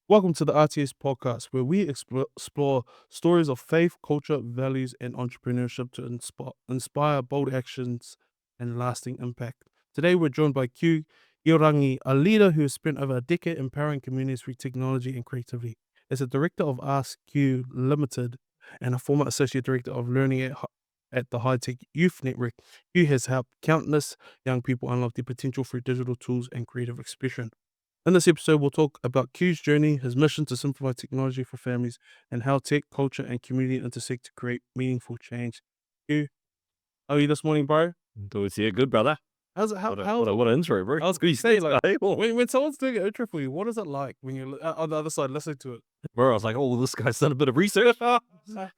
Welcome to the RTS Podcast, where we explore stories of faith, culture, values, and entrepreneurship to inspire bold actions and lasting impact. Today, we're joined by Keu Iorangi, a leader who has spent over a decade empowering communities through technology and creativity. As a director of Ask Q Limited and a former associate director of learning at the High Tech Youth Network, Keu has helped countless young people unlock their potential through digital tools and creative expression. In this episode, we'll talk about Q's journey, his mission to simplify technology for families, and how tech, culture, and community intersect to create meaningful change. Q, how are you this morning, bro? It's good, brother. How's it? What an intro, bro. I was going to say, like, Hey, well, when someone's doing an intro for you, what is it like when you're on the other side listening to it? bro, I was like, oh, this guy's done a bit of research. Got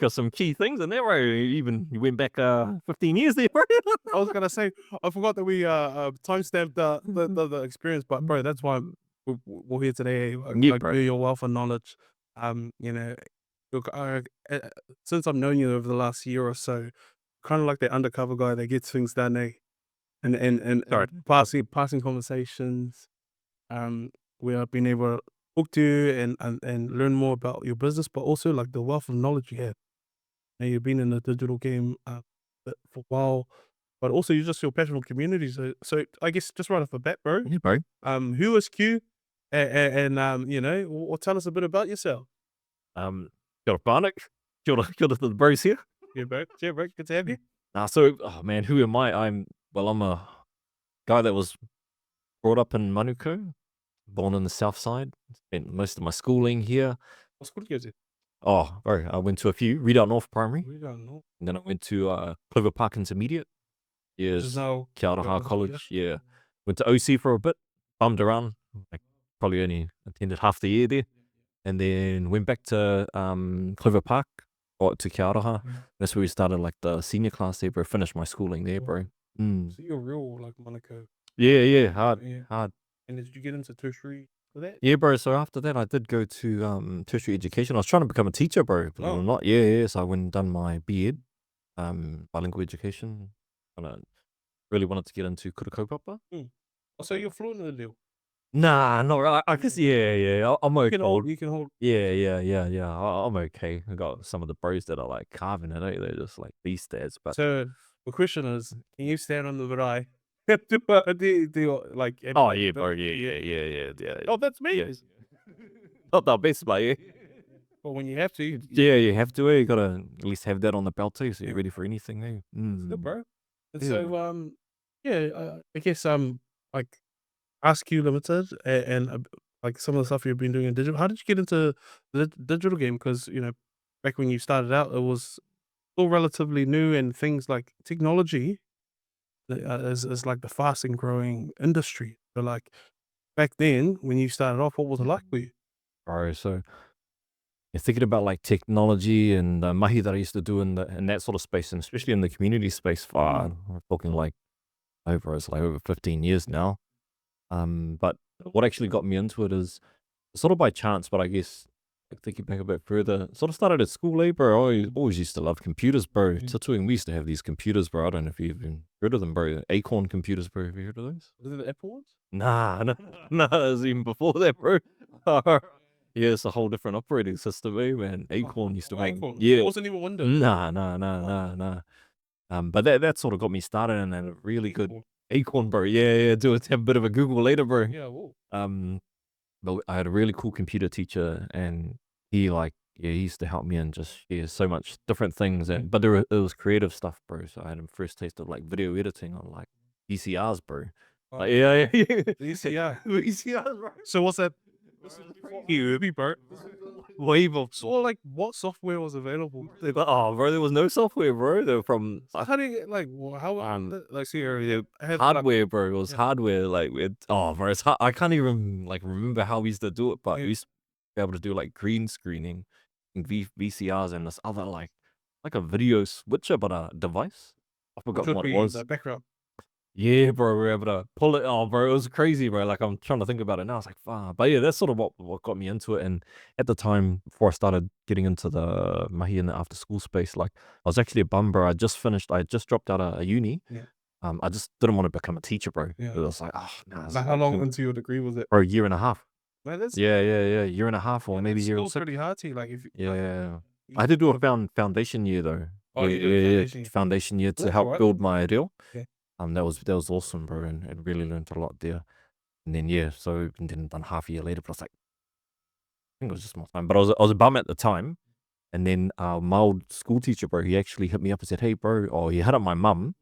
some key things in there, bro. You went back 15 years there, bro. I was gonna say, I forgot that we timestamped the experience, but bro, that's why we're here today. Yeah, bro. Your wealth of knowledge. Look, since I've known you over the last year or so, kind of like the undercover guy that gets things done, and Sorry. passing conversations. We have been able to talk to you and learn more about your business, but also like the wealth of knowledge you have. And you've been in the digital game for a while, but also you just feel passionate for community. So I guess just right off the bat, bro. Yeah, bro. Who is Q? And or tell us a bit about yourself. Kia ora whānau. Kia ora to the bros here. Yeah, bro. Good to have you. Oh man, who am I? I'm a guy that was brought up in Manukau, born in the south side, spent most of my schooling here. What school did you go to? Oh, bro, I went to a few, Redoubt North Primary, We don't know. and then I went to Clover Park Intermediate. Which is Yes, now Keu Iorangi Government School, College, yeah. Went to OC for a bit, bummed around, like probably only attended half the year there, and then went back to Clover Park, or to Keu Iorangi. That's where we started like the senior class there, bro. Finished my schooling there, bro. So you're real like Monaco. Yeah, hard. And did you get into tertiary for that? Yeah, bro. So after that, I did go to tertiary education. I was trying to become a teacher, bro. Believe it or not. Yeah. So I went and done my BEd, bilingual education. And I really wanted to get into kura kaupapa. So you're fluent in the deal. Nah, not really. I guess yeah. I'm okay. You can hold. Yeah. I'm okay. I got some of the bros that are like carving it. They're just like beast dads. But So the question is, can you stand on the marae? do like? oh yeah, bro. Yeah. Oh, that's me. Yeah. Not the best, but yeah. But when you have to, Yeah, you have to. You gotta at least have that on the belt too, so you're ready for anything. Eh? good, bro. And Yeah. so I guess like Ask You Limited and like some of the stuff you've been doing in digital. How did you get into the digital game? Because back when you started out, it was still relatively new, and things like technology is like the fast and growing industry. So like back then, when you started off, what was it like for you? Bro, so you're thinking about like technology and the mahi that I used to do in that sort of space, and especially in the community space. We're talking like over 15 years now. But what actually got me into it is sort of by chance, but I guess like thinking back a bit further, sort of started at school, bro. I always used to love computers, bro. Tattooing, we used to have these computers, bro. I don't know if you've even heard of them, bro. Acorn computers, bro. Have you heard of those? Was it the Apple ones? Nah, no, it was even before that, bro. Yeah, it's a whole different operating system, man. Acorn used to make, Acorn. yeah. It wasn't even Windows. Nah. But that sort of got me started in a really good Acorn, bro. Yeah. Do it. Have a bit of a Google later, bro. Yeah. Whoa. But I had a really cool computer teacher, and he used to help me in just so much different things, but it was creative stuff, bro. So I had a first taste of like video editing on like VCRs, bro. Like, yeah. VCR. VCRs, bro. So what's that? You, bro. Wave of So like, what software was available? oh, bro, there was no software, bro. They were from How do you like? How like see here? hardware, bro. It was hardware. Like, bro, it's hard. I can't even like remember how we used to do it, but we used to be able to do like green screening and VCRs and this other like a video switcher, but a device. I forgot what it was. The background. Yeah, bro, we were able to pull it. Oh, bro, it was crazy, bro. Like, I'm trying to think about it now. I was like, fuck. But yeah, that's sort of what got me into it. And at the time, before I started getting into the mahi and the after school space, like, I was actually a bum, bro. I just dropped out of uni. Yeah. I just didn't want to become a teacher, bro. Yeah. I was like, oh, nah. Like, how long into your degree was it? For a year and a half. Man, that's year and a half or maybe it's year or still six. pretty hard to like if Yeah. you I had to do a gotta- foundation year though. oh you did a foundation. Foundation year to That's help alright. build my deal. Yeah. That was awesome, bro, and really learned a lot there. And then and then done half a year later, but I was like, I think it was just more time. But I was a bum at the time. And then my old school teacher, bro, he actually hit me up and said, "Hey, bro," or he hit up my mum,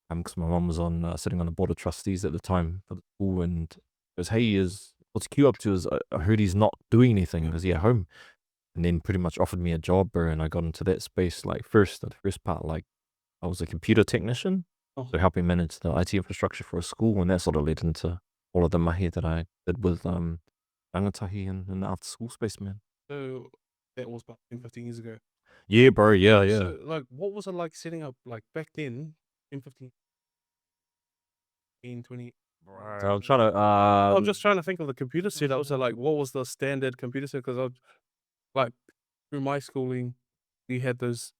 because my mum was on sitting on the board of trustees at the time for the school, and goes, "Hey, what's Q up to? Is I heard he's not doing anything. Is he at home?" And then pretty much offered me a job, bro, and I got into that space. Like the first part, like I was a computer technician, Oh. so helping manage the IT infrastructure for a school, and that sort of led into all of the mahi that I did with rangatahi and the after school space, man. So that was about 10, 15 years ago. Yeah, bro. Yeah. So like what was it like setting up like back then 10, 15, 20? Bro, I'm trying to I'm just trying to think of the computer setup. So like what was the standard computer set? Because I like through my schooling, we had those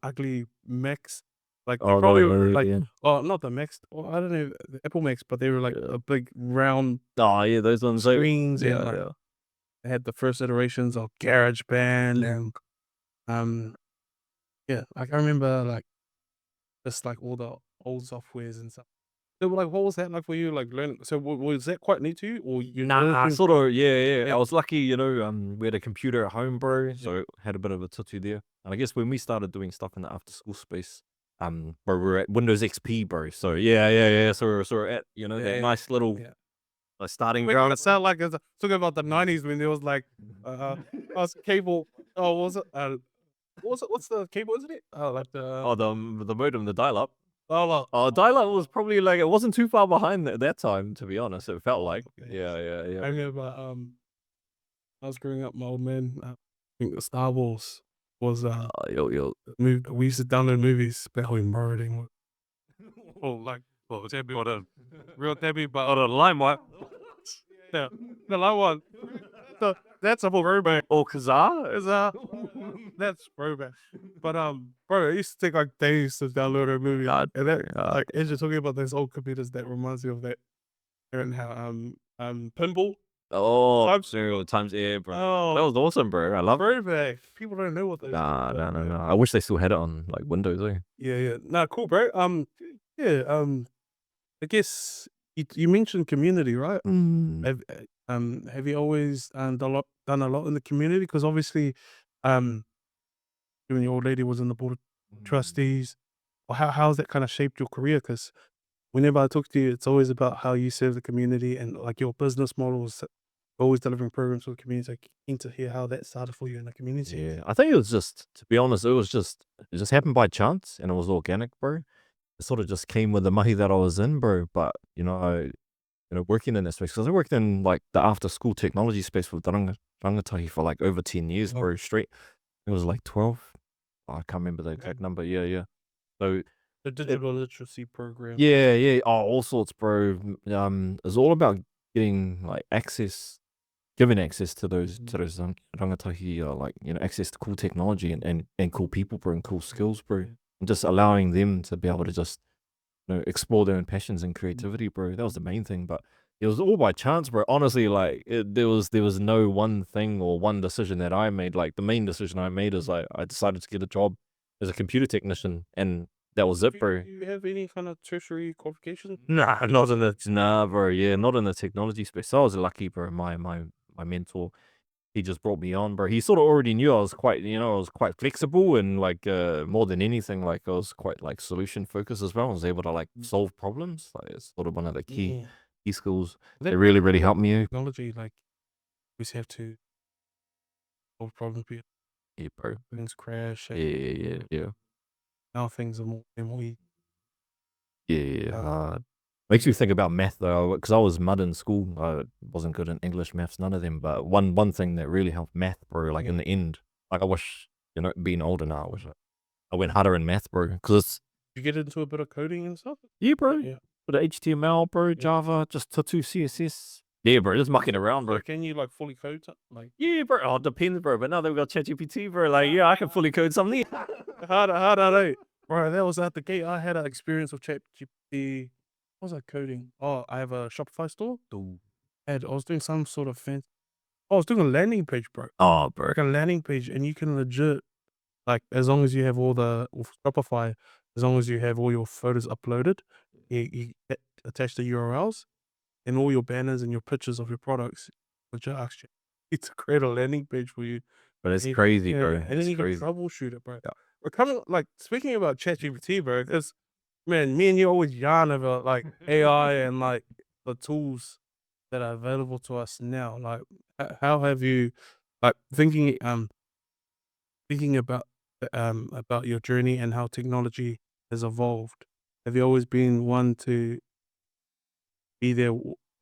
ugly Macs. Like Oh probably no, like yeah. not the Macs. Well, I don't know the Apple Macs, but they were like Yeah. a big round Oh yeah, those ones. screens and Yeah, like yeah. they had the first iterations of GarageBand and um yeah, like I remember like just like all the old softwares and stuff. So like what was that like for you? Like learning so was that quite neat to you? Or you Nah, sort of. Yeah. Yeah. I was lucky, we had a computer at home, bro, Yeah. so had a bit of a tutu there. And I guess when we started doing stuff in the after school space, bro, we were at Windows XP, bro. So yeah. So we're at that nice little Yeah. starting Making ground. it sound like it's talking about the 90s when there was like us cable. Oh, what was it? What was it? What's the cable? Isn't it? Like the Oh, the modem, the dial-up. oh, Oh, dial-up was probably like it wasn't too far behind at that time, to be honest. It felt like, okay. yeah. I remember I was growing up. My old man, I think the Star Wars was Yo. we used to download movies back when borrowing. Oh, like well, Debbie or the real Debbie, but Oh, the LimeWire. yeah, the low one. That's a throwback. Oh, Kazaa? Is that's throwback. But bro, it used to take like days to download a movie. God, And that like as you're talking about those old computers, that reminds me of that and how pinball. Oh, I'm serial times, yeah, bro. That oh was awesome, bro. I love it. throwback. People don't know what those Nah, are. no. I wish they still had it on like Windows, eh? Yeah. Nah, cool, bro. Yeah, I guess you mentioned community, right? Mm. Have you always done a lot in the community? Because obviously, um, when your old lady was in the board of trustees, or how's that kind of shaped your career? Because whenever I talk to you, it's always about how you serve the community and like your business models, always delivering programs for the community. Like, keen to hear how that started for you in the community. Yeah, I think it was just, to be honest, it just happened by chance and it was organic, bro. It sort of just came with the mahi that I was in, bro. But working in that space, because I worked in like the after school technology space with rangatahi for like over 10 years, Oh. bro, straight. It was like 12. Oh, I can't remember the exact number. Yeah. So The digital literacy program. yeah. Oh, all sorts, bro. It's all about getting like giving access to those rangatahi, like access to cool technology and cool people, bro, and cool skills, bro. And just allowing them to be able to just explore their own passions and creativity, bro. That was the main thing, but it was all by chance, bro. Honestly, like there was no one thing or one decision that I made. Like the main decision I made is like I decided to get a job as a computer technician, and that was it, bro. Do you have any kind of tertiary qualifications? Nah, bro. Yeah, not in the technology space. So I was lucky, bro. My mentor, he just brought me on, bro. He sort of already knew I was quite flexible and like more than anything, like I was quite like solution focused as well. I was able to like solve problems. Like it's sort of one of the key skills that really helped me. Technology, like we just have to solve problems. Yeah, bro. Things crash. Yeah. Now things are more than we. Yeah. Makes me think about math though, because I was mud in school. I wasn't good in English, maths, none of them. But one thing that really helped math, bro, like in the end, like I wish, being older now, I wish I went harder in math, bro. Because it's You get into a bit of coding and stuff. yeah, bro. Yeah. Bit of HTML, bro, Java, just Tatu CSS. Yeah, bro, just mucking around, bro. So can you like fully code something? Like Yeah, bro. Oh, it depends, bro. But now that we've got ChatGPT, bro, like yeah, I can fully code something. hard, eh? Bro, that was at the gate. I had an experience with ChatGPT. What was I coding? Oh, I have a Shopify store. I was doing some sort of I was doing a landing page, bro. Oh, bro. Like a landing page, and you can legit like as long as you have all the with Shopify, as long as you have all your photos uploaded, attach the URLs and all your banners and your pictures of your products, which are actually to create a landing page for you. But it's And crazy, yeah, bro. and then It's you can crazy. troubleshoot it, bro. Yeah. We're coming like speaking about ChatGPT, bro. It's man, me and you always yarn about like AI and like the tools that are available to us now. Like, how have you, like, thinking about your journey and how technology has evolved? Have you always been one to be there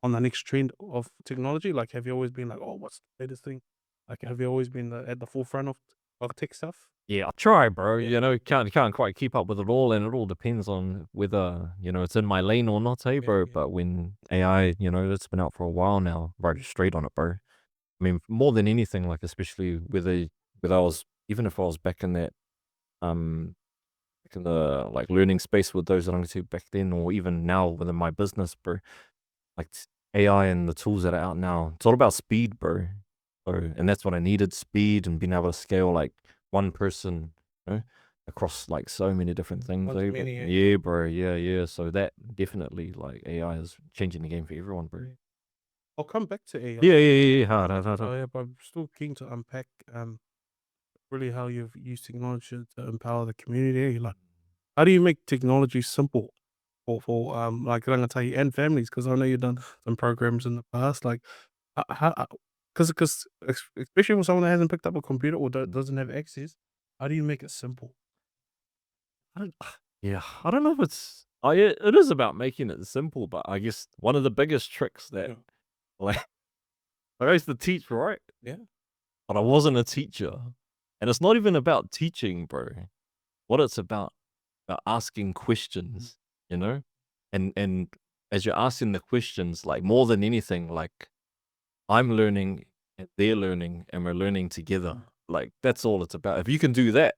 on the next trend of technology? Like, have you always been like, oh, what's the latest thing? Like, have you always been at the forefront of tech stuff? Yeah, I try, bro. Yeah, Can't quite keep up with it all, and it all depends on whether, it's in my lane or not, hey, yeah, bro. yeah. But when AI, it's been out for a while now, right straight on it, bro. I mean, more than anything, like, especially whether I was even if I was um back in the, like, learning space with those that I'm to back then, or even now within my business, bro. Like, AI and the tools that are out now, it's all about speed, bro. And that's what I needed, speed and being able to scale, like, one person, you know, across, like, so many different things, One to bro. many. Yeah, bro, yeah, yeah, so that definitely, like, AI is changing the game for everyone, bro. Yeah. I'll come back to AI. Yeah, yeah, yeah, yeah, hard, hard, hard, hard. Oh yeah, but I'm still keen to unpack really how you've used technology to empower the community. Like, how do you make technology simple for like rangatahi and families? Because I know you've done some programs in the past. Like, how because especially for someone that hasn't picked up a computer or doesn't have access, how do you make it simple? I don't yeah, I don't know if it's oh, yeah, it is about making it simple, but I guess one of the biggest tricks that, Yeah, like, I used to teach, right? yeah, But I wasn't a teacher, and it's not even about teaching, bro. What it's about asking questions, you know? And as you're asking the questions, like, more than anything, like, I'm learning and they're learning and we're learning together. Like, that's all it's about. If you can do that,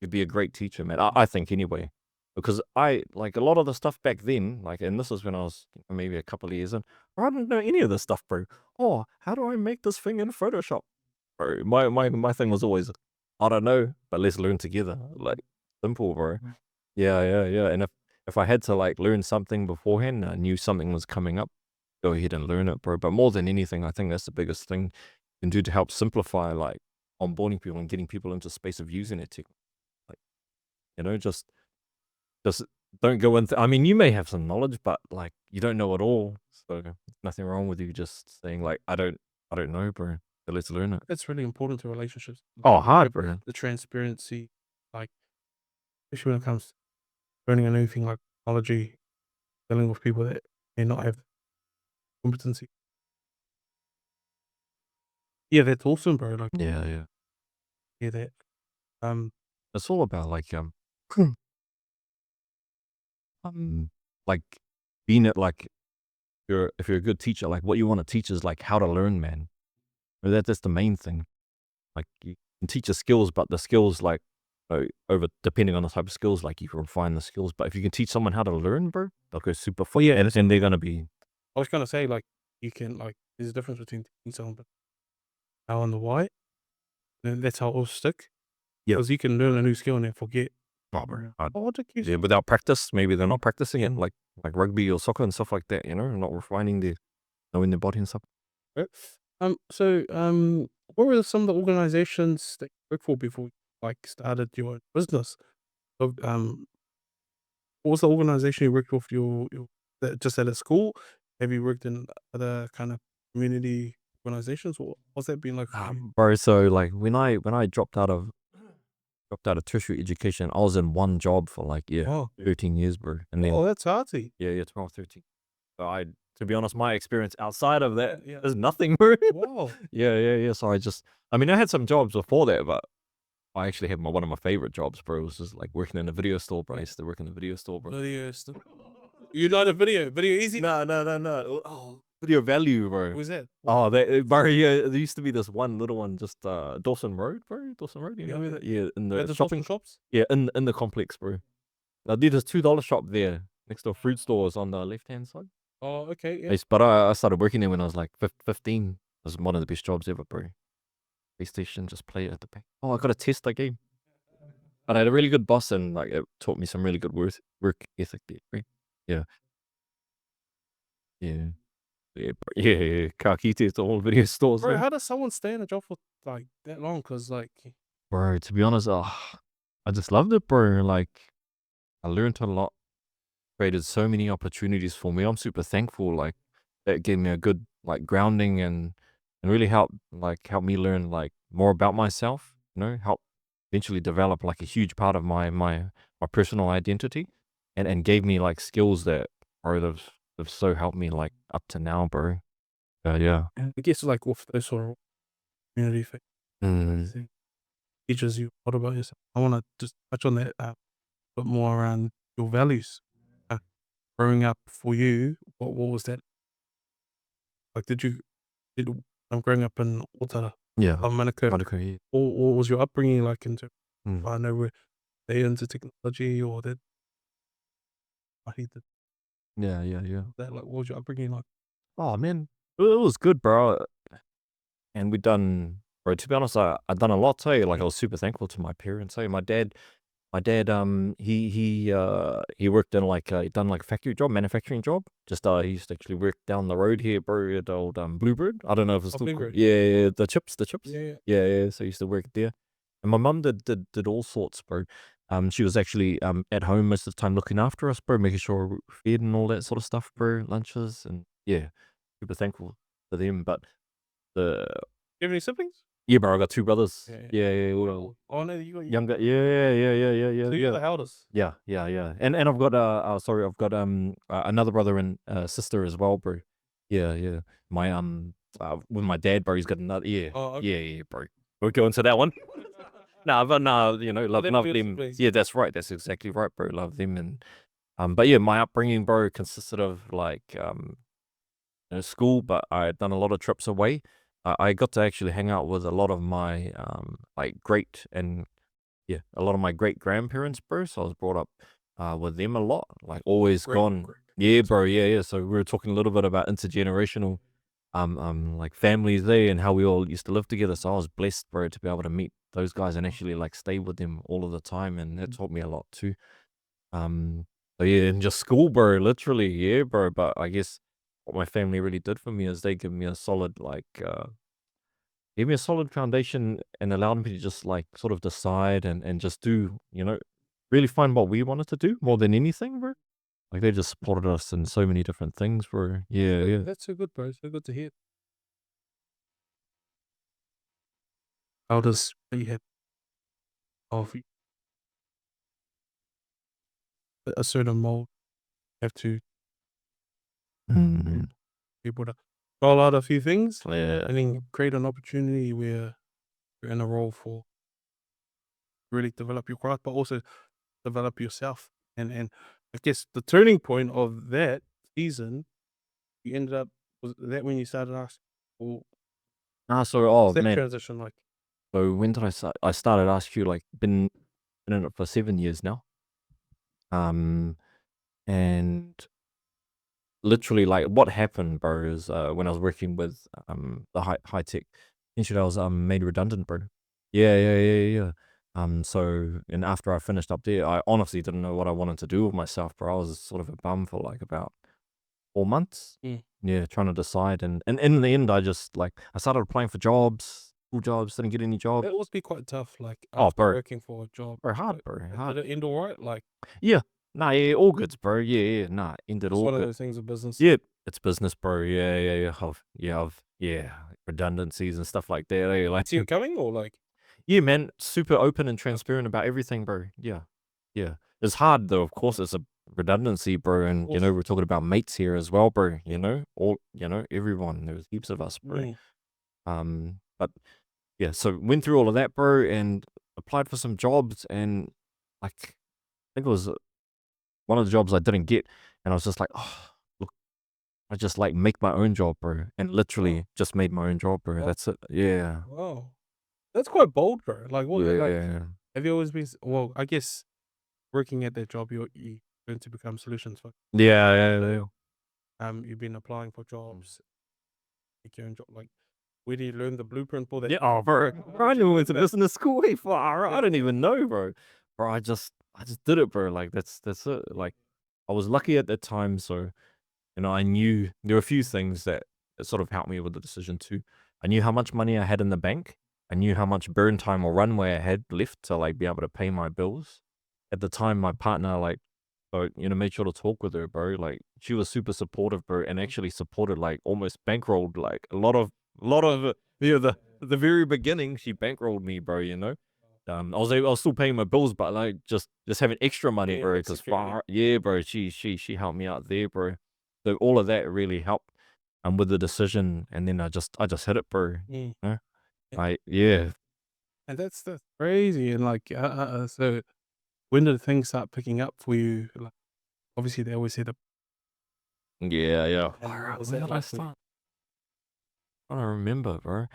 you'd be a great teacher, man. I think anyway. Because I like a lot of the stuff back then, like, and this is when I was maybe a couple of years in, I didn't know any of this stuff, bro. Oh, how do I make this thing in Photoshop? Bro, my thing was always, I don't know, but let's learn together. Like, simple, bro. Yeah, yeah, yeah. And if I had to, like, learn something beforehand, I knew something was coming up, go ahead and learn it, bro. But more than anything, I think that's the biggest thing you can do to help simplify, like, onboarding people and getting people into space of using it. Like, just don't go into. I mean, you may have some knowledge, but, like, you don't know it all. So there's nothing wrong with you just saying, like, I don't know, bro. So let's learn it. that's really important to relationships. Oh, hard, Leadership, bro. the transparency, like especially when it comes to learning a new thing like technology, dealing with people that may not have competency. Yeah, that's awesome, bro. Like, Yeah, yeah. yeah, that. Um, It's all about, like, um, like, being it like if you're a good teacher, like, what you want to teach is, like, how to learn, man. That's the main thing. Like, you can teach the skills, but the skills, like, over depending on the type of skills, like, you can refine the skills. But if you can teach someone how to learn, bro, they'll go super far. well, yeah, And then they're gonna be I was gonna say like you can like there's a difference between teaching someone but how and the why, and that's how it'll stick. yeah, Because you can learn a new skill and then forget. bro. Oh, what did you Yeah, say? without practice, maybe they're not practicing it, like rugby or soccer and stuff like that. Not refining their knowing their body and stuff. Right? What were some of the organizations that you worked for before you like started your business? So, what was the organization you worked with? Your that just at a school? Have you worked in other kind of community organizations? Or what's that been like for you? Bro, so, like, when I dropped out of tertiary education, I was in one job for, like, yeah, Oh, 13 years, bro. And then oh, that's arty. yeah, yeah, 12, 13. So to be honest, my experience outside of Yeah, that yeah. is nothing, bro. Wow. Yeah, yeah, yeah. So I mean, I had some jobs before that, but I actually had one of my favorite jobs, bro. Was just, like, working in a video store, bro. I used to work in a video store, bro. Video stuff. You know the video easy? No, no, no, no. Oh, video value, bro. Who's that? Oh, bro, yeah, there used to be this one little one just Dawson Road, bro. Dawson Road, you Yeah, know where yeah. that? Yeah, in At the the social shopping. shops? Yeah, in the complex, bro. Now, there's this $2 shop there next to a fruit stores on the left hand side. Oh, okay, yeah. But I started working there when I was like 15. It was one of the best jobs ever, bro. PlayStation, just play it at the back. Oh, I got a test that game. But I had a really good boss and like it taught me some really good work ethic there, bro. Yeah, yeah, yeah. Car key to all video stores, Bro, man. how does someone stay in a job for like that long? Cause like, Bro, to be honest, I just loved it, bro. Like I learned a lot, created so many opportunities for me. I'm super thankful. Like that gave me a good like grounding and really help me learn like more about myself. Help eventually develop like a huge part of my personal identity, and gave me like skills that are have so helped me like up to now, bro. Yeah. I guess like with those sort of community Mm. thing teaches you a lot about yourself. I want to just touch on that bit more around your values. Uh, Growing up for you, what was that like? Did I'm growing up in Ota, Yeah. Manukau. Monaco, yeah. What was your upbringing like into? Mm. I know were they into technology or that? I hate Yeah, yeah, yeah. that. Like, what was your upbringing like? Oh man, it was good, bro. And we done, bro. To be honest, I done a lot too. Like I was super thankful to my parents. Hey, my dad, he worked in like he done like a factory job, manufacturing job. Just he used to actually work down the road here, bro, at old Bluebird. I don't know if it's Oh, still called. Bluebird. Yeah, yeah, the chips. Yeah, yeah. Yeah, yeah. So I used to work there. And my mum did all sorts, bro. She was actually at home most of the time looking after us, bro, making sure we're fed and all that sort of stuff, bro. Lunches and yeah, super thankful for them. But the You have any siblings? yeah, bro, I got two brothers. Yeah, yeah. Yeah, yeah, well, Oh no, you got you. younger. Yeah, yeah, yeah, yeah, yeah, So you're yeah. the eldest. Yeah, yeah, yeah. And I've got sorry, I've got another brother and sister as well, bro. Yeah, yeah. My with my dad, bro, he's got another. Yeah, Oh, okay. yeah, yeah, bro. We'll go into that one. Nah, but no, Oh, they're love your them. siblings. Yeah, that's right. That's exactly right, bro. Love them and but yeah, my upbringing, bro, consisted of like school, but I had done a lot of trips away. I got to actually hang out with a lot of my like great and yeah, a lot of my great grandparents, bro. So I was brought up with them a lot. Like always Great, gone. great. Yeah, bro. Yeah, yeah. So we were talking a little bit about intergenerational, like families there and how we all used to live together. So I was blessed, bro, to be able to meet those guys and actually like stay with them all of the time, and that taught me a lot too. Um, so yeah, and just school, bro. Literally, yeah, bro. But I guess what my family really did for me is they give me a solid gave me a solid foundation and allowed me to just like sort of decide and just do, really find what we wanted to do more than anything, bro. Like they just supported us in so many different things, bro. Yeah, yeah. That's so good, bro. So good to hear. Eldest that you had of a certain mold have to Mm, be able to roll out a few things yeah. and then create an opportunity where you're in a role for really develop your craft, but also develop yourself. And I guess the turning point of that season, you ended up was that when you started asking, well, Oh what's that man. transition like? So when did I start? I started asking you like been in it for 7 years now. Um, and literally, like, what happened, bro, is, when I was working with, the high tech institute, I was, made redundant, bro. Yeah, yeah, yeah, yeah. So and after I finished up there, I honestly didn't know what I wanted to do with myself, bro. I was sort of a bum for, like, about 4 months. Mm. Yeah, trying to decide, and in the end, I just, like I started applying for jobs, school jobs, didn't get any jobs. That must be quite tough, like Oh, after bro. working for a job. Bro, hard, Like, bro, did hard. it end all right? Like, Yeah. Nah, yeah, all goods, bro. Yeah, yeah, nah, ended it's all one of good. those things of business. Yeah, it's business, bro. Yeah, yeah, yeah. Yeah, redundancies and stuff like that. Like, See it coming or like, yeah, man, super open and of transparent about everything, bro. Yeah, yeah. It's hard though, of course. It's a redundancy, bro, and course. we're talking about mates here as well, bro. Everyone. There's heaps of us, bro. Mm. But yeah, so went through all of that, bro, and applied for some jobs, and like, I think it was one of the jobs I didn't get, and I was just like, oh, look. I just like make my own job, bro, and Wow. literally just made my own job, bro. Wow. That's it. Yeah. Wow. That's quite bold, bro. Like, what, like, Yeah. have you always been, well, I guess working at that job, you learn to become solutions. Yeah, yeah, yeah. you've been applying for Mm. jobs, securing job, like, where do you learn the blueprint for that? Yeah, oh, bro, I never went to business school. Way far. I didn't even know, bro. Bro, I just did it, bro. Like that's it. Like I was lucky at that time, so I knew there were a few things that sort of helped me with the decision too. I knew how much money I had in the bank. I knew how much burn time or runway I had left to like be able to pay my bills. At the time, my partner like, so, made sure to talk with her, bro. Like she was super supportive, bro, and actually supported like almost bankrolled like a lot of the very beginning. She bankrolled me, bro. I was still paying my bills, but like just having extra money, Yeah, bro. that Because security. far, yeah, bro. She helped me out there, bro. So all of that really helped. With the decision, and then I just hit it, bro. Mm. Know? Yeah. Yeah, And that's crazy. And like, so when did things start picking up for you? Like, obviously, they always say the yeah. and Far what out. was Where that did I like for you? start? I don't remember, bro.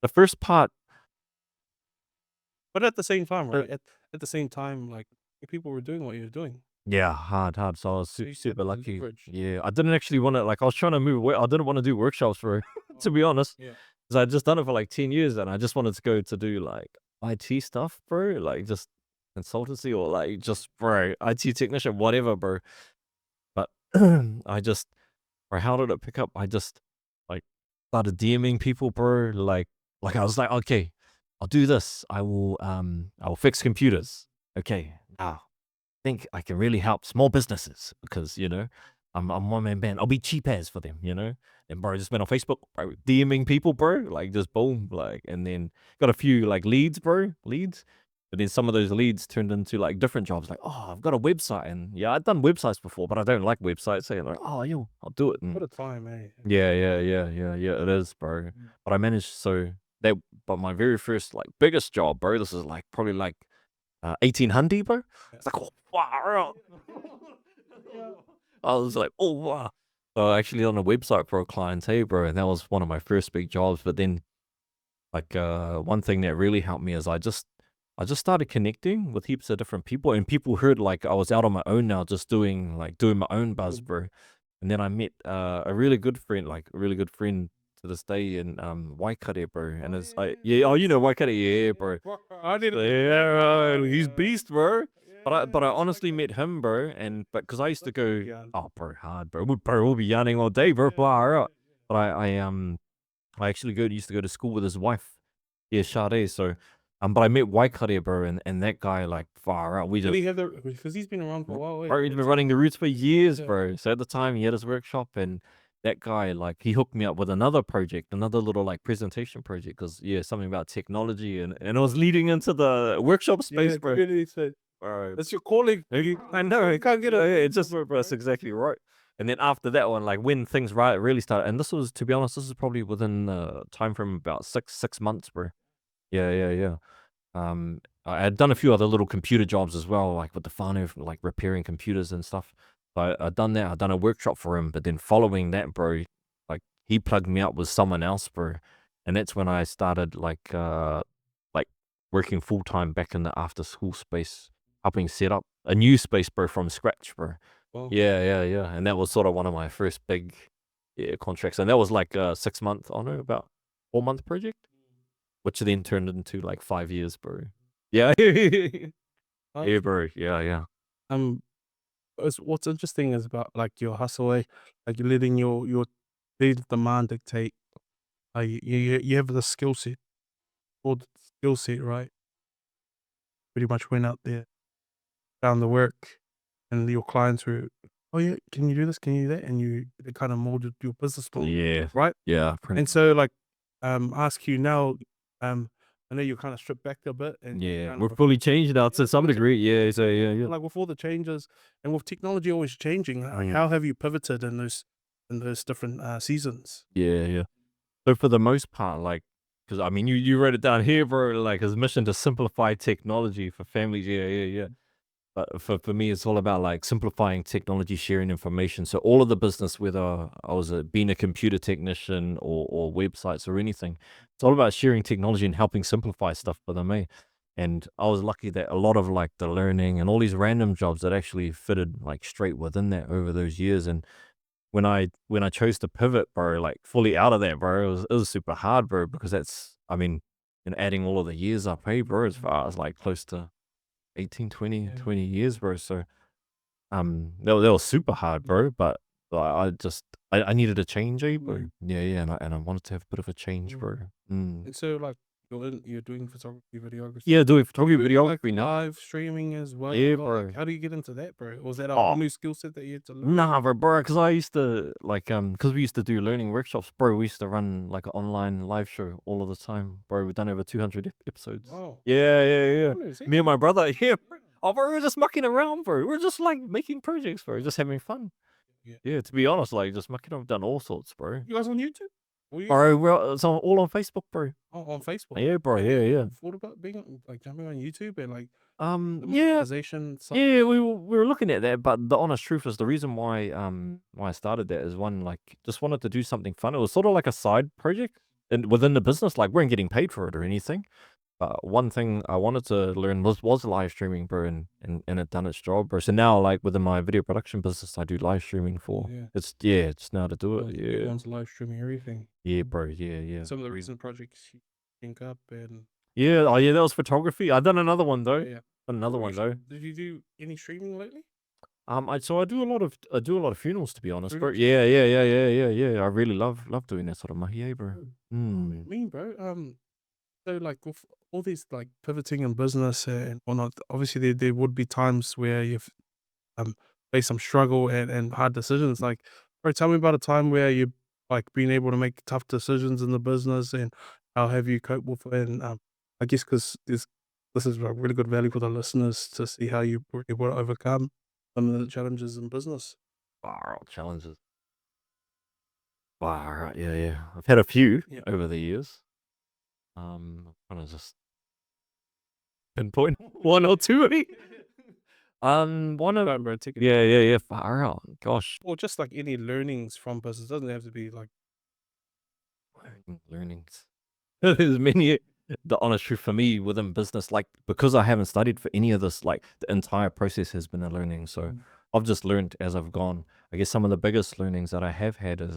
The first part, But at the same time, uh, right? At the same time, like people were doing what you were doing. yeah, hard. So I was So you had super the lucky. leverage. Yeah, I didn't actually want to like. I was trying to move away. I didn't want to do workshops for, to Oh, be honest, yeah. because I'd just done it for like 10 years, and I just wanted to go to do like IT stuff, bro. Like just consultancy or like just bro IT technician, whatever, bro. But I just, or how did it pick up? I just like started DMing people, bro. Like I was like, okay, I'll do this. I will fix computers. Okay, now think I can really help small businesses because I'm one man band. I'll be cheap as for them. And bro, just went on Facebook, bro, DMing people, bro, like just boom, like, and then got a few like leads, bro, leads. But then some of those leads turned into like different jobs. Like, oh, I've got a website, and yeah, I've done websites before, but I don't like websites. So like, oh, yo, I'll do it. And What a time, eh? yeah, it is, bro. But I managed that. But my very first like biggest job, bro. This is like probably like 1800, bro. Yeah. It's like, oh, wow. Yeah. I was like, oh, wow. So actually on a website for a client, hey, bro, and that was one of my first big jobs. But then, like, one thing that really helped me is I just started connecting with heaps of different people, and people heard like I was out on my own now, just doing my own buzz, bro. And then I met a really good friend, like a really good friend to this day in Waikato, bro. And Oh it's yeah, like, yeah, yeah, oh, you know Waikato, yeah, yeah. bro. I didn't. Yeah, he's beast, bro. But I Yeah, it's like honestly the met him, bro, and but because I used to that's what go, yeah. oh, bro, hard, bro. We'll be yarning all day, bro. Yeah, Far yeah, out. But I actually used to go to school with his wife. Yeah, Sade. So, but I met Waikato, bro, and that guy like far out. We did just he have the because he's been around for a while, eh? bro, he's been running the routes for years, Yeah. bro. So at the time, he had his workshop, and that guy, like, he hooked me up with another project, another little like presentation project, because yeah, something about technology, and it was leading into the workshop Yeah, space, bro. really said Bro, that's your calling. I know, You can't get yeah, it. it's just, bro, that's exactly right. And then after that one, like when things right really started, and this was, to be honest, this is probably within time frame about six months, bro. Yeah. I had done a few other little computer jobs as well, like with the whānau, like repairing computers and stuff. So I'd done that. I'd done a workshop for him, but then following that, bro, like he plugged me up with someone else, bro, and that's when I started like working full time back in the after school space, helping set up a new space, bro, from scratch, bro. Well, Yeah, and that was sort of one of my first big contracts, and that was like a 6 month, oh no, about 4 month project, which then turned into like 5 years, bro. Yeah. uh, Yeah, bro. Yeah. um, what's interesting is about like your hustle, eh? Like you're letting your daily demand dictate. You have the skill set or the skill set, right? Pretty much went out there, found the work, and your clients were, oh yeah, can you do this? Can you do that? And it kind of molded your business model, Yeah. right? Yeah. And so like, ask you now, I know you're kind of stripped back a bit and you Yeah. kind We're of fully changed now to some fully degree. Yeah. So yeah. like with all the changes and with technology always changing, Oh, yeah. how have you pivoted in those different seasons? Yeah. So for the most part, like, because I mean, you wrote it down here, bro. Like his mission to simplify technology for families. Yeah. But for me, it's all about like simplifying technology, sharing information. So all of the business, whether I was being a computer technician or websites or anything, it's all about sharing technology and helping simplify stuff for them. And I was lucky that a lot of like the learning and all these random jobs that actually fitted like straight within that over those years. And when I chose to pivot, bro, like fully out of that, bro, it was super hard, bro, because that's, I mean, adding all of the years up, hey, bro, as far as like close to 18, 20, Yeah. 20 years, bro. So that was super hard, bro. But I just I needed a change, eh, bro. Yeah, yeah, and I wanted to have a bit of a change, bro. And so, like, you're doing photography, videography. Yeah, doing photography, Doing, like, videography now. live streaming as well. Yeah, Like, bro. how do you get into that, bro? Was that a Oh, whole new skill set that you had to learn? nah, bro, because I used to like because we used to do learning workshops, bro. We used to run like an online live show all of the time, bro. We've done over 200 episodes. Wow. Yeah, yeah, yeah. Oh, is it? Me and my brother, yeah, bro. Oh, bro, we're just mucking around, bro. We're just like making projects, bro. Just having fun. Yeah. Yeah, to be honest, like just mucking around, done all sorts, bro. You guys on YouTube? Were you Bro, it's all on Facebook, bro. on Facebook? Yeah, bro. Yeah, yeah. Thought about being like jumping on YouTube and like the Yeah, monetization side? yeah. We were looking at that, but the honest truth is the reason why I started that is one, like, just wanted to do something fun. It was sort of like a side project and within the business. Like, we weren't getting paid for it or anything. But one thing I wanted to learn was live streaming, bro, and it done its job, bro. So now, like, within my video production business, I do live streaming for. Yeah. It's now to do it. Yeah, Everyone's live streaming everything. yeah, bro. Yeah, yeah. Some of the recent projects you think up and Yeah, oh yeah, that was photography. I done another one though. yeah. Done another one though. Did you do any streaming lately? I do a lot of funerals, to be honest, bro. Funerals? Yeah, yeah, yeah, yeah, yeah, yeah. I really love doing that sort of mahi, eh, bro. Me, bro. So like with all these like pivoting in business and whatnot, obviously there would be times where you've um face some struggle and hard decisions. Like, bro, tell me about a time where you've like been able to make tough decisions in the business and how have you coped with it? And I guess because this is a really good value for the listeners to see how you were able to overcome some of the challenges in business. Far out challenges. Far out, yeah, yeah. I've had a few Yeah. over the years. Trying to just pinpoint one or two, eh? One of Right, bro, take it. yeah, yeah, yeah. Far out. Gosh, Or just like any learnings from business. Doesn't have to be like learnings. There's many. The honest truth for me within business, like, because I haven't studied for any of this, like, the entire process has been a learning. So I've just learned as I've gone. I guess some of the biggest learnings that I have had is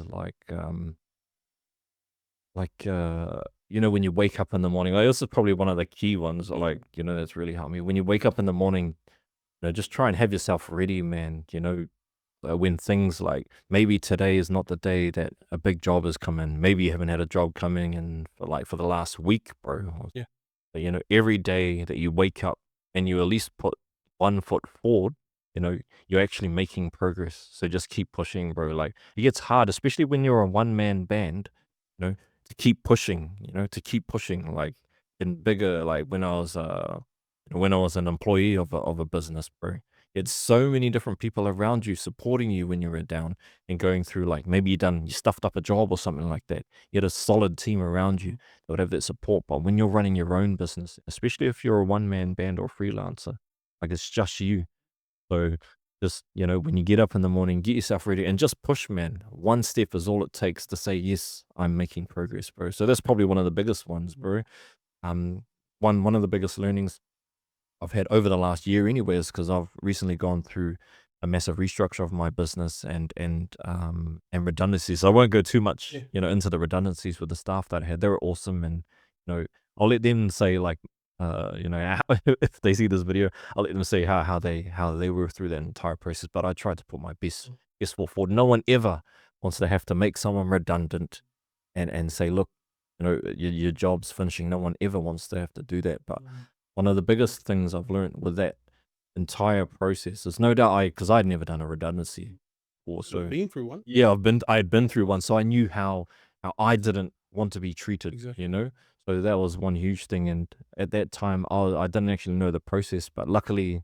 when you wake up in the morning. Like, this is probably one of the key ones. Like, that's really helped me. When you wake up in the morning, just try and have yourself ready, man. When things like, maybe today is not the day that a big job has come in. Maybe you haven't had a job coming in for the last week, bro. yeah. But, every day that you wake up and you at least put one foot forward, you're actually making progress. So just keep pushing, bro. Like, it gets hard, especially when you're a one man band, to keep pushing, like, in bigger, like when I was an employee of a business, bro. It's so many different people around you supporting you when you're down and going through, like, maybe you stuffed up a job or something like that. You had a solid team around you that would have that support. But when you're running your own business, especially if you're a one man band or freelancer, like, it's just you. So just, when you get up in the morning, get yourself ready and just push, man. One step is all it takes to say, yes, I'm making progress, bro. So that's probably one of the biggest ones, bro. One of the biggest learnings I've had over the last year anyways, because I've recently gone through a massive restructure of my business and redundancies. So I won't go too much, into the redundancies with the staff that I had. They were awesome, and I'll let them say, like, if they see this video, I'll let them say how they were through that entire process. But I tried to put my best foot forward. No one ever wants to have to make someone redundant and say, look, your job's finishing. No one ever wants to have to do that. But one of the biggest things I've learned with that entire process is, no doubt, because I'd never done a redundancy before. So Been through one. yeah, I had been through one, so I knew how I didn't want to be treated. Exactly. So that was one huge thing. And at that time, I didn't actually know the process, but luckily,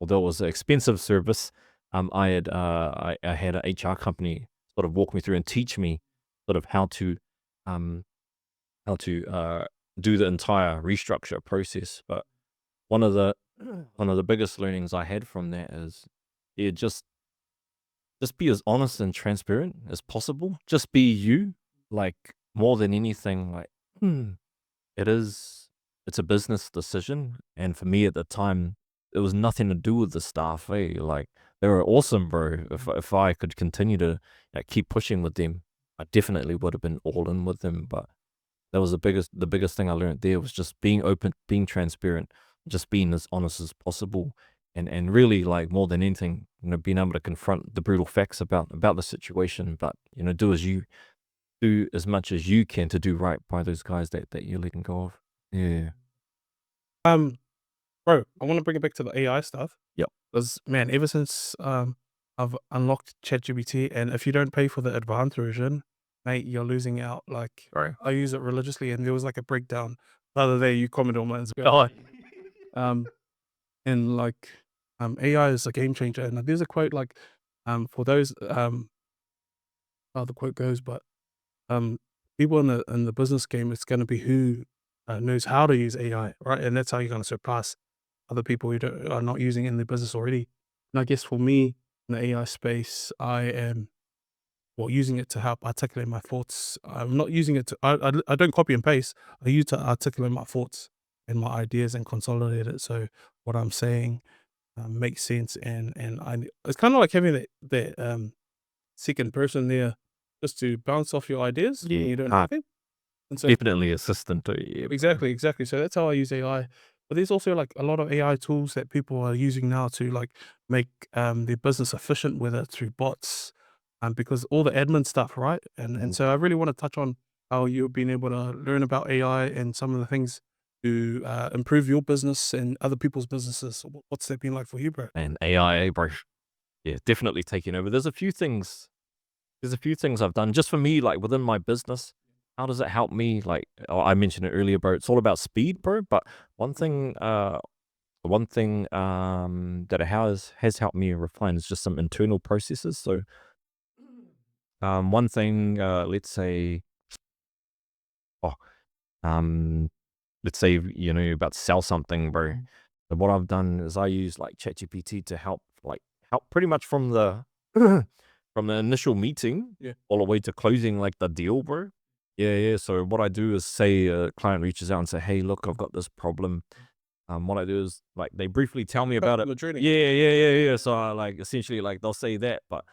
although it was an expensive service, I had an HR company sort of walk me through and teach me sort of um how to do the entire restructure process. But one of the biggest learnings I had from that is, yeah, just be as honest and transparent as possible. Just be you, like, more than anything. Like, it's a business decision, and for me at the time, it was nothing to do with the staff, eh? Like, they were awesome, bro. If I could continue to, like, keep pushing with them, I definitely would have been all in with them, but that was the biggest thing I learned there was just being open, being transparent, just being as honest as possible, and really, like, more than anything, being able to confront the brutal facts about the situation, but, do as much as you can to do right by those guys that you're letting go of. Yeah. Um, Bro, I want to bring it back to the AI stuff. Yep. Because man, ever since I've unlocked ChatGPT, and if you don't pay for the advanced version, mate, you're losing out. Like Right. I use it religiously, and there was like a breakdown the other day. You commented on that as well. Oh, Um, and like AI is a game changer. And there's a quote like for those how the quote goes, but um people in the business game, it's going to be who knows how to use AI, right? And that's how you're going to surpass other people who are not using it in the business already. And I guess for me in the AI space, I am using it to help articulate my thoughts. I'm not using it to I don't copy and paste. I use it to articulate my thoughts and my ideas and consolidate it so what I'm saying makes sense. And it's kind of like having that second person there just to bounce off your ideas when yeah. you don't have it. And so Definitely assistant too. Yeah. exactly, exactly. So that's how I use AI. But there's also like a lot of AI tools that people are using now to like make their business efficient, whether through bots, because all the admin stuff, right? And so I really want to touch on how you've been able to learn about AI and some of the things to improve your business and other people's businesses. What's that been like for you, bro? And AI, bro. Yeah, definitely taking over. There's a few things I've done just for me, like within my business. How does it help me? Like, I mentioned it earlier, bro. It's all about speed, bro. But one thing that it has helped me refine is just some internal processes. So, one thing, let's say, oh, um, let's say you're about to sell something, bro. So what I've done is I use like ChatGPT to help pretty much from the from the initial meeting Yeah. all the way to closing like the deal, bro. Yeah, yeah. So what I do is say a client reaches out and say, "Hey, look, I've got this problem." What I do is like they briefly tell me about it. Customer training. Yeah, yeah, yeah, yeah. So I like essentially like they'll say that, but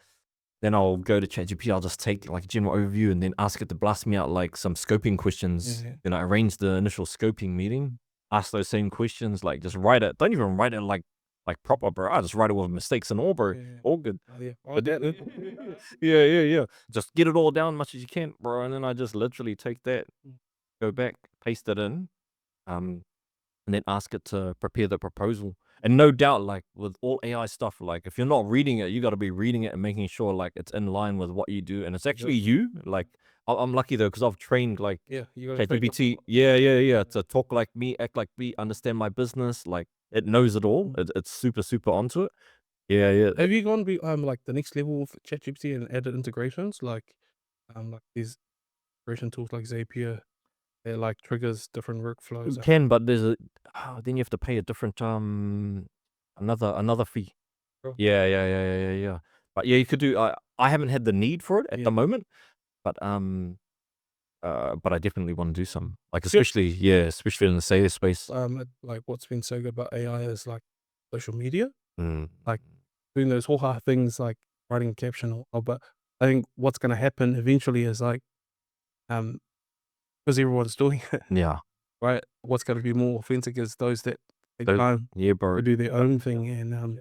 then I'll go to ChatGPT. I'll just take like a general overview and then ask it to blast me out like some scoping Yeah, questions. yeah. Then I arrange the initial scoping meeting, ask those same questions, like just write it. Don't even write it like proper, bro. I just write it with mistakes and all, bro. Yeah, yeah. All good. Oh, yeah. I But like then, that. yeah, yeah, yeah. Just get it all down as much as you can, bro. And then I just literally take that, Mm. go back, paste it in. Um, and then ask it to prepare the proposal. And no doubt, like with all AI stuff, like if you're not reading it, you got to be reading it and making sure like it's in line with what you do, and it's Yep. actually you. Like I'm lucky though because I've trained like Yeah, you got to train up. ChatGPT, yeah, yeah, yeah, to talk like me, act like me, understand my business. Like it knows it all. It's super, super onto it. Yeah, yeah. Have you gone like the next level with ChatGPT and added integrations like these integration tools like Zapier that like triggers different You workflows? can, but then you have to pay a different another fee. Bro. Yeah, yeah, yeah, yeah, yeah, yeah. But yeah, you could do. I haven't had the need for it at Yeah. the moment. But I definitely want to do some, like, Yeah. especially in the sales space. Like what's been so good about AI is like social media, Mm. like doing those whole hard things like writing a caption but I think what's going to happen eventually is like um because everyone's doing it, Yeah. right? What's going to be more authentic is those that take Tho time Yeah, bro. to do their own thing and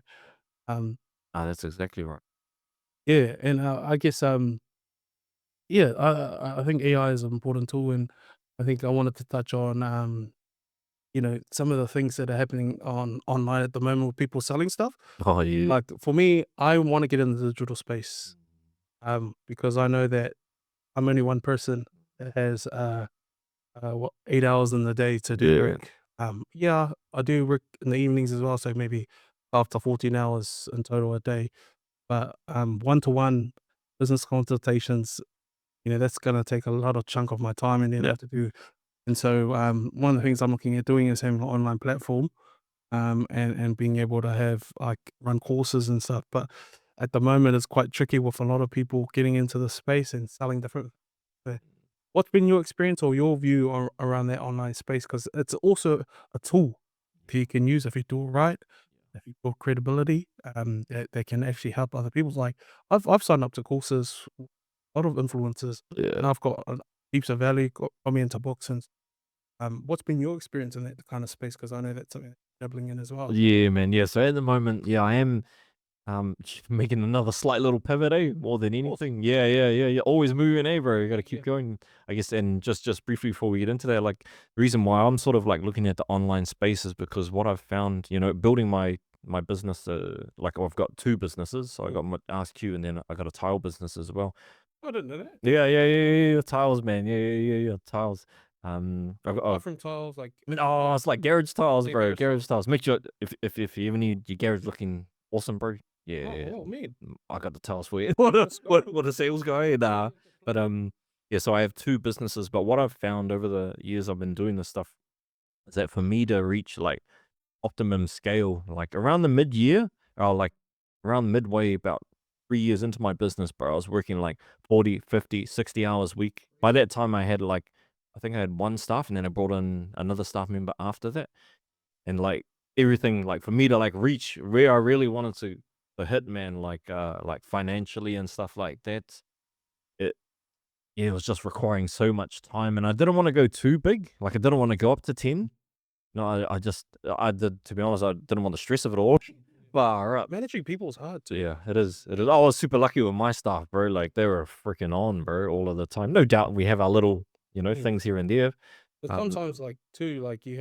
um That's exactly right. yeah, and I guess yeah, I think AI is an important tool, and I think I wanted to touch on some of the things that are happening online at the moment with people selling stuff. Oh, yeah. Like for me, I want to get in the digital space because I know that I'm only one person that has 8 hours in the day to do Yeah. work. Yeah, I do work in the evenings as well, so maybe after 14 hours in total a day. But one to one business consultations, that's gonna take a lot of chunk of my time and then I Yeah. have to do. And so one of the things I'm looking at doing is having an online platform and being able to have like run courses and stuff. But at the moment, it's quite tricky with a lot of people getting into the space and selling different. uh, What's been your experience or your view around that online space? Because it's also a tool that you can use if you do it right. if you build credibility, that can actually help other people. Like I've signed up to courses, a lot of influencers, Yeah. and I've got heaps of value. Got me into books, and what's been your experience in that kind of space? Because I know that's something you're dabbling in as well. Yeah, man. Yeah. So at the moment, yeah, I am making another slight little pivot, more than Course. anything. Yeah, yeah, yeah, yeah. Always moving, bro. You got to Yeah. keep going, I guess. And just briefly before we get into that, like the reason why I'm sort of like looking at the online space is because what I've found, building my business, like I've got two businesses. So I got my RSQ and then I got a tile business as well. I didn't know that. Yeah, yeah, yeah, yeah, yeah. Tiles, man. Yeah, yeah, yeah, yeah. Tiles. I've got, Apart from tiles, like oh, it's like garage tiles, yeah, bro. garage tiles. Garage tiles. Make sure if you ever need your garage looking awesome, bro. Oh, Yeah, well, man. I got the tiles for you. What a Let's go. what a sales guy. Nah, but yeah. So I have two businesses, but what I've found over the years I've been doing this stuff is that for me to reach like optimum scale, like around the mid year, or like around midway, about 3 years into my business, bro, I was working like 40, 50, 60 hours a week. By that time, I had like, I think I had one staff, and then I brought in another staff member after that. And like everything, like for me to like reach where I really wanted to hit, man, like financially and stuff like that, it, yeah, it was just requiring so much time. And I didn't want to go too big. Like I didn't want to go up to 10. No, I did, to be honest, I didn't want the stress of it all. Far up. Managing people is hard too. Yeah, it is. It is. I was super lucky with my staff, bro. Like they were freaking on, bro, all of the time. No doubt we have our little, Yeah. things here and there. But Um, sometimes, like too, like you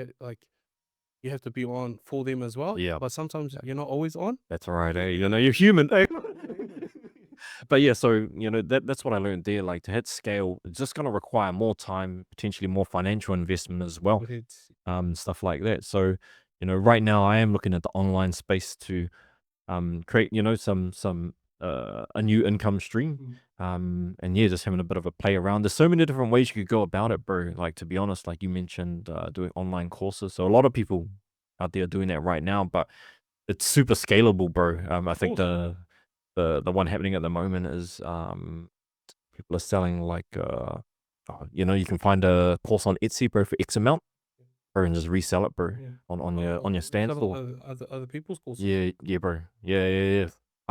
have to be on for them as well. yeah, But sometimes you're not always on. that's all right. Hey, you're human. Hey. But yeah, so that's what I learned there. Like to hit scale, it's just gonna require more time, potentially more financial investment as well. It's Stuff like that. So, right now I am looking at the online space to create, some a new income stream. And yeah, just having a bit of a play around. There's so many different ways you could go about it, bro. Like to be honest, like you mentioned, doing online courses. So a lot of people out there are doing that right now, but it's super scalable, bro. I think course. the one happening at the moment is people are selling like you can find a course on Etsy, bro, for X amount, bro, and just resell it, bro, Yeah. on your stand Some store. other people's courses. Yeah, yeah, bro. Yeah, yeah, yeah.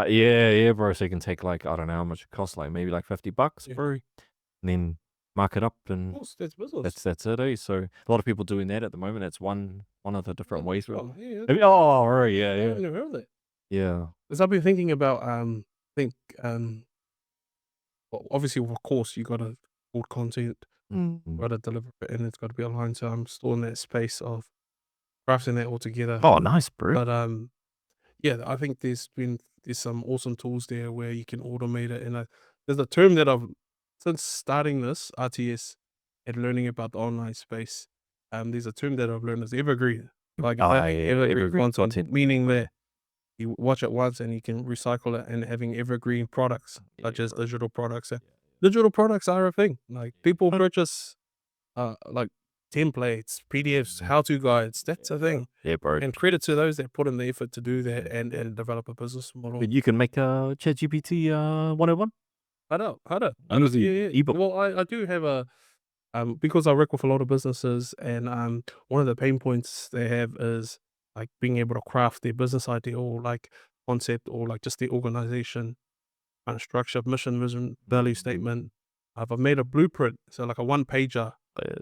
Yeah, yeah, bro. So you can take like, I don't know how much it costs, like maybe like $50, Yeah. bro, and then mark it up, Of and course, that's business. that's it. So a lot of people doing that at the moment. That's one of the different ways. Oh, yeah. Oh, right, yeah, I yeah, never heard of that. yeah. Because I've been thinking about think well, obviously of course you gotta build content, gotta deliver it, and it's gotta be online. So I'm still in that space of crafting that all together. Oh, nice, bro. But yeah, I think there's some awesome tools there where you can automate it. And there's a term that I've since starting this RTS and learning about the online space. There's a term that I've learned is evergreen, like Oh, evergreen evergreen content, content. meaning that you watch it once and you can recycle it, and having evergreen products such Yeah, as bro. digital products. Digital products are a thing. Like people purchase like templates, PDFs, how-to guides. That's a thing. Yeah, bro. And credit to those that put in the effort to do that and develop a business model. But you can make a ChatGPT 101. I know. Honestly, Yeah, yeah. ebook. Well, I do have a because I work with a lot of businesses, and one of the pain points they have is like being able to craft their business idea or like concept or like just the organization kind of structure, mission, vision, value statement. I've made a blueprint, so like a one pager,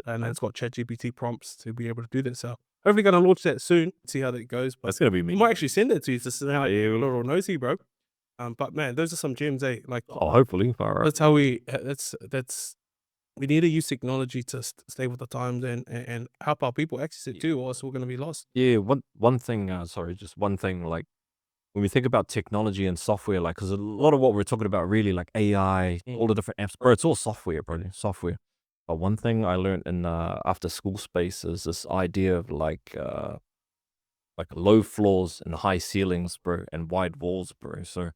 and it's got ChatGPT prompts to be able to do that. So hopefully, going to launch that soon. See how that goes. But That's gonna be I me. might actually send it to you to see how you're a little nosy, bro. But man, those are some gems, eh? Like Oh, hopefully, far out. that's how we. That's we need to use technology to stay with the times and help our people access it too, or else we're going to be lost. Yeah, one thing. Sorry, just one thing. Like when we think about technology and software, like because a lot of what we're talking about, really, like AI, all the different apps, bro, it's all software, bro, software. But one thing I learned in after school space is this idea of like low floors and high ceilings, bro, and wide walls, bro. So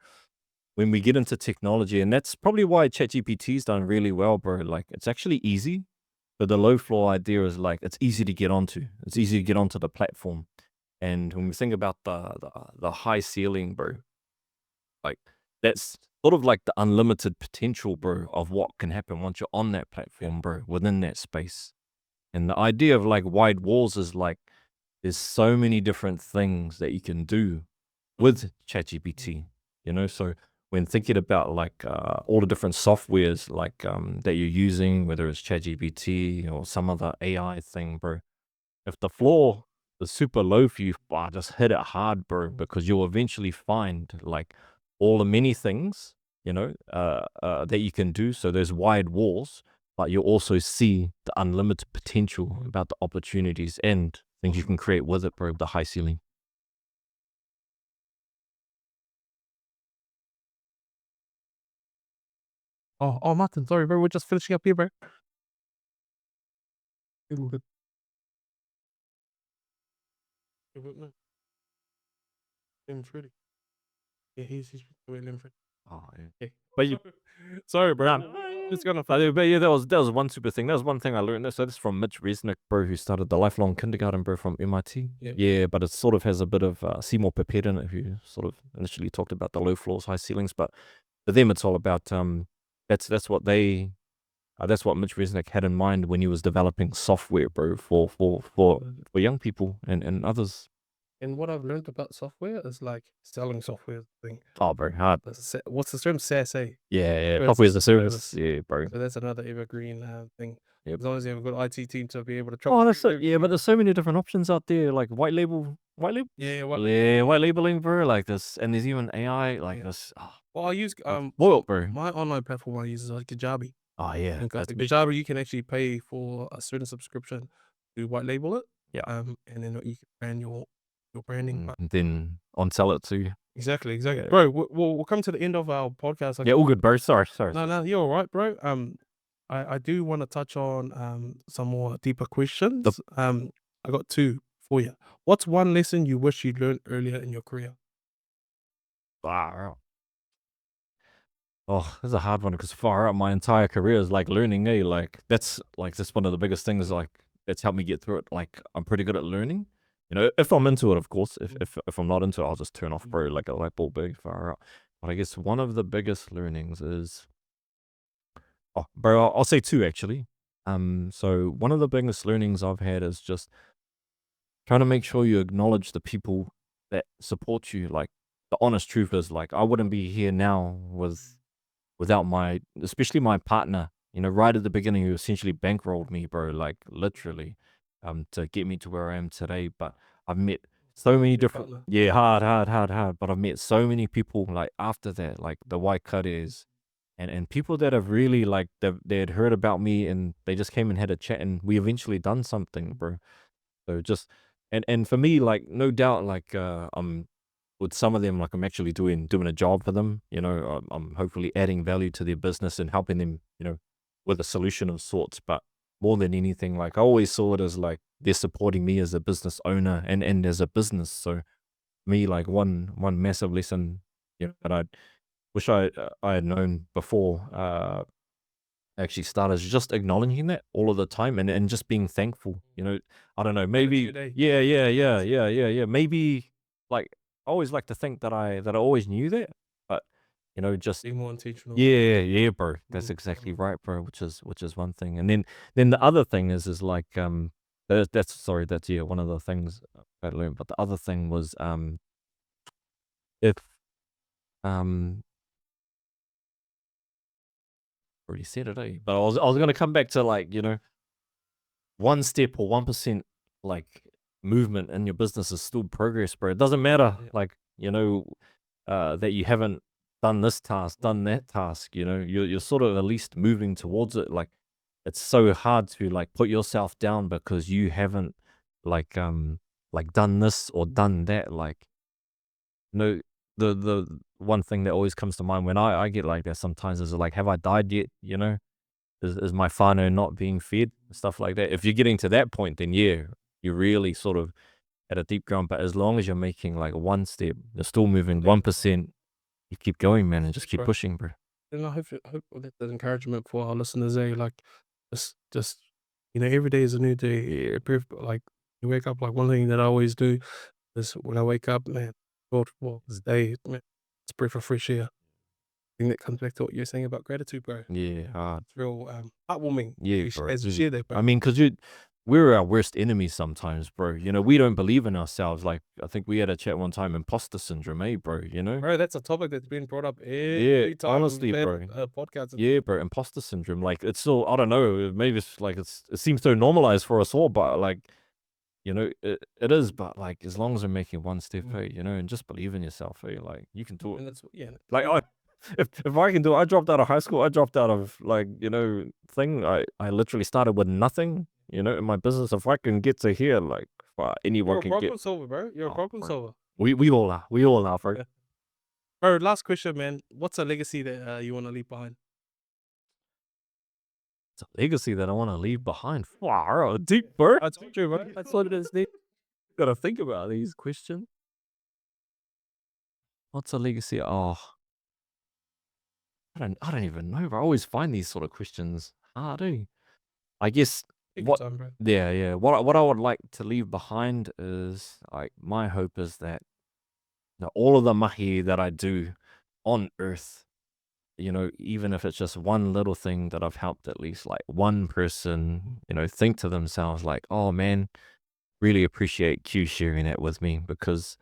when we get into technology, and that's probably why ChatGPT's done really well, bro. Like it's actually easy, but the low floor idea is like it's easy to get onto. It's easy to get onto the platform. And when we think about the high ceiling, bro, like that's sort of like the unlimited potential, bro, of what can happen once you're on that platform, bro, within that space. And the idea of like wide walls is like there's so many different things that you can do with ChatGPT, so when thinking about like all the different softwares like that you're using, whether it's ChatGPT or some other AI thing, bro, if the floor is super low for you, just hit it hard, bro, because you'll eventually find like all the many things, that you can do. So there's wide walls, but you'll also see the unlimited potential about the opportunities and things you can create with it, bro, the high ceiling. Oh, Martin, sorry, bro. We're just finishing up here, bro. Good, good. Good, good, no, Liam Freddy. Yeah, he's wait, Liam Freddy. Oh, yeah. Okay. But you, Sorry, bro. nah, It's gonna but yeah, that was one super thing. That was one thing I learned. So this is from Mitch Resnick, bro, who started the lifelong kindergarten, bro, from MIT. Yeah. Yeah, but it sort of has a bit of Seymour Papert in it, who sort of initially talked about the low floors, high ceilings. But for them, it's all about that's what they that's what Mitch Resnick had in mind when he was developing software, bro, for young people and others. And what I've learned about software is like selling software thing. Oh, bro, hard. What's the term? SaaS. Yeah, yeah, Software software as a service. service. Yeah, bro. So that's another evergreen thing. Yep. As long as you have a good IT team to be able to Oh, that's troubleshoot. yeah, but there's so many different options out there, like white label, Yeah, what? yeah, white labeling, bro, like this, and there's even AI, like Yeah. this. Well, I use Spoiled, bro. my online platform I use is like Kajabi. Oh yeah, And that's big. Kajabi, you can actually pay for a certain subscription to white label it. Yeah. And then you can brand your branding. And then on sell it too. Exactly. Yeah. Bro, we'll come to the end of our podcast. Like, Yeah, all good, bro. Sorry. no, you're all right, bro. I do want to touch on some more deeper questions. I got two for you. What's one lesson you wish you'd learned earlier in your career? Far out. Oh, this is a hard one because far out my entire career is like learning, like that's one of the biggest things like that's helped me get through it. Like I'm pretty good at learning. If I'm into it, of course. If I'm not into it, I'll just turn off, bro, like a light bulb big far out. But I guess one of the biggest learnings is bro, I'll say two actually. So one of the biggest learnings I've had is just trying to make sure you acknowledge the people that support you. Like the honest truth is, like I wouldn't be here now without especially my partner. Right at the beginning, who essentially bankrolled me, bro. Like literally, to get me to where I am today. But I've met so many different, partner. yeah, hard. But I've met so many people like after that, like the white cutters and people that have really like they had heard about me and they just came and had a chat and we eventually done something, bro. So just and for me, like no doubt, like I'm with some of them, like I'm actually doing a job for them. I'm hopefully adding value to their business and helping them, with a solution of sorts. But more than anything, like I always saw it as like they're supporting me as a business owner and as a business. So me, like one massive lesson, that I wish I had known before actually start is just acknowledging that all of the time and just being thankful. I don't know, maybe Day. yeah. Maybe like I always like to think that I always knew that, but just Be more intentional. yeah, bro. That's exactly right, bro. Which is one thing. And then the other thing is like that's yeah, one of the things I learned. But the other thing was if um already said it, but I was gonna come back to like, one step or 1% like movement in your business is still progress, bro. It doesn't matter, Yeah. like, that you haven't done this task, done that task, you're sort of at least moving towards it. Like, it's so hard to like put yourself down because you haven't like, done this or done that. Like, no, the one thing that always comes to mind when I get like that sometimes is like, have I died yet? Is my whānau not being fed? Stuff like that. If you're getting to that point, then yeah, you're really sort of at a deep ground. But as long as you're making like one step, you're still moving 1%, you keep going, man, and just keep Bro. pushing, bro. And I hope that's encouragement for our listeners. Like, just every day is a new day. Like you wake up. Like one thing that I always do is when I wake up, man, God, well, this day, man, it's a breath of fresh air. I think that comes back to what you're saying about gratitude, bro. Yeah, hard. It's real heartwarming. Yeah, You bro. as you share that, bro. I mean, because we're our worst enemies sometimes, bro. You know, we don't believe in ourselves. Like, I think we had a chat one time, imposter syndrome, bro, you know? Bro, that's a topic that's been brought up Yeah, every time we've honestly, had bro. a podcast. Yeah, bro, imposter syndrome. Like, it's so, I don't know, maybe it's like, it seems so normalized for us all, but like, you know, it is, but like, as long as we're making one step, hey, you know, and just believe in yourself, hey, like, you can do it. And that's, yeah. Like, if I can do it, I dropped out of high school, I dropped out of like, you know, I literally started with nothing, you know, in my business. If I can get to here, like, anyone You're a can get. problem solver, bro. You're a Oh, problem bro. solver. We all are, bro. Yeah. Bro, last question, man. What's a legacy that you want to leave behind? It's a legacy that I want to leave behind. Wow, deep, bro. I told you, bro. That's what it is, deep. Gotta think about these questions. What's a legacy? Oh, I don't even know, bro. I always find these sort of questions hard, eh? I guess Take your what time, bro. yeah. What I would like to leave behind is like my hope is that, you know, all of the mahi that I do on earth, you know, even if it's just one little thing that I've helped at least like one person, you know, think to themselves like, oh man, really appreciate Q sharing that with me because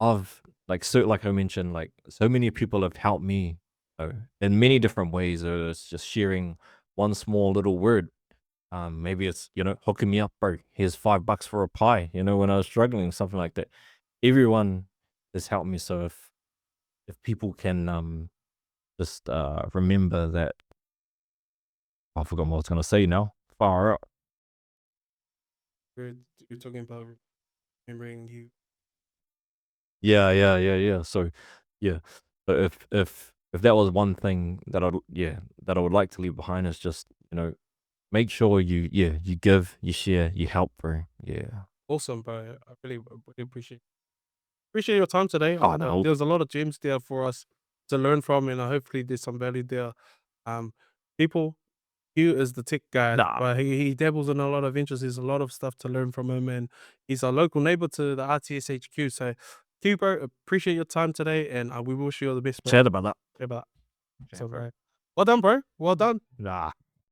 I've like so like I mentioned, like so many people have helped me, in many different ways. Or it's just sharing one small little word. Maybe it's, you know, hooking me up, bro. Here's $5 for a pie, you know, when I was struggling, something like that. Everyone has helped me. So if people can just remember that, I forgot what I was gonna say now. Far out. You're talking about remembering you. Yeah. So yeah. But if that was one thing that I would like to leave behind is just, you know, make sure you give, you share, you help, bro. Yeah. Awesome, bro. I really appreciate your time today. Oh no. There's a lot of gems there for us to learn from, and hopefully there's some value there. People, Hugh is the tech guy, Nah. but he dabbles in a lot of interests. There's a lot of stuff to learn from him, and he's our local neighbor to the RTS HQ. So, Hugh, bro, appreciate your time today, and we wish you all the best, man. Chat about that. Yeah, but Chat, so, bro. bro. Well done, bro. Well done. Nah.